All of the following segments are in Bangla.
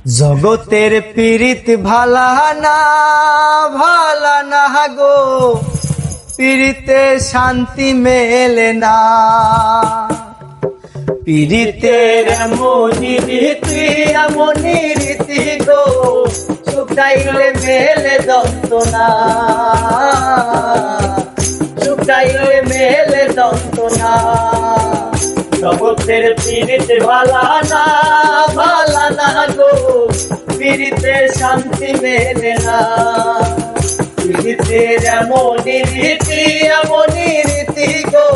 জগতের পীড়িত ভালা না গো, পীড়িতে শান্তি মেলে না। পীড়িতের এমনই রীতি গো, শুকাইলে মেলে যন্ত্রণা, শুকাইলে মেলে যন্ত্রণা। জগতের পীড়িত ভালা না গো, পীড়িতে শান্তি মেলে না। পীড়িতের এমনই রীতি গো,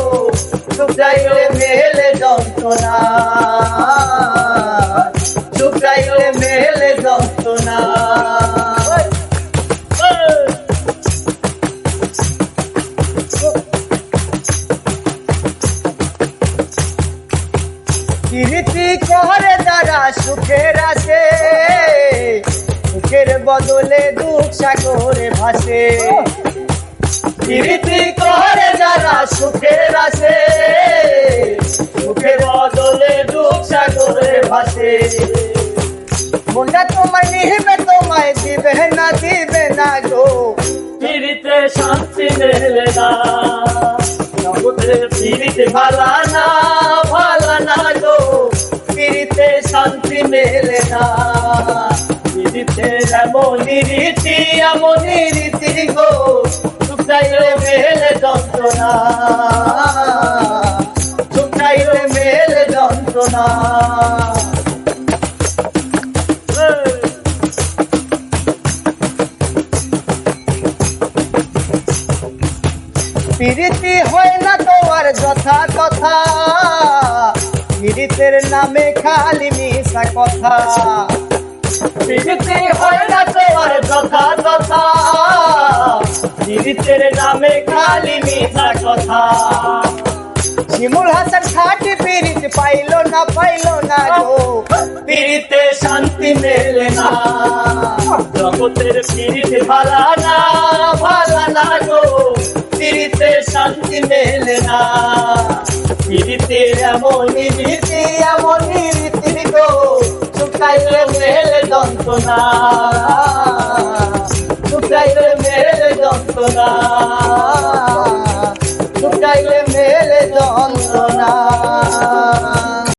শুকাইলে মেলে যন্ত্রণা, শুকাইলে মেলে যন্ত্রণা। প্রীতি করে যারা সুখের আছে, সুখের বদলে দুঃখ সাগরে ভাসে। প্রীতি করে যারা সুখের আছে, সুখের বদলে দুঃখ সাগরে ভাসে। মনটা তোমায় নিবে, তোমায় দিবে না গো, পীড়িতে শান্তি মেলে না। জগতের পীড়িত ভালা না গো, পীড়িতে শান্তি মেলে না। পীড়িতের এমনই রীতি গো, শুকাইলে মেলে যন্ত্রণা, শুকাইলে মেলে যন্ত্রণা। পীড়িতি হয় না তোমার যথা কথা, পীড়িতের নামে খালি মিশা কথা। পীড়িতি হয় না তোমার যথা কথা, পীড়িতের নামে খালি মিশা কথা। শিমুল হাসান খাটি পীড়িত পাইলো না গো, পীড়িতে শান্তি মেলে না। জগতের পীড়িত ভালা না গো, পীড়িতে শান্তি মেলে না। পীড়িতের এমনই রীতি গো, শুকাইলে মেলে যন্ত্রণা, শুকাইলে মেলে যন্ত্রণা।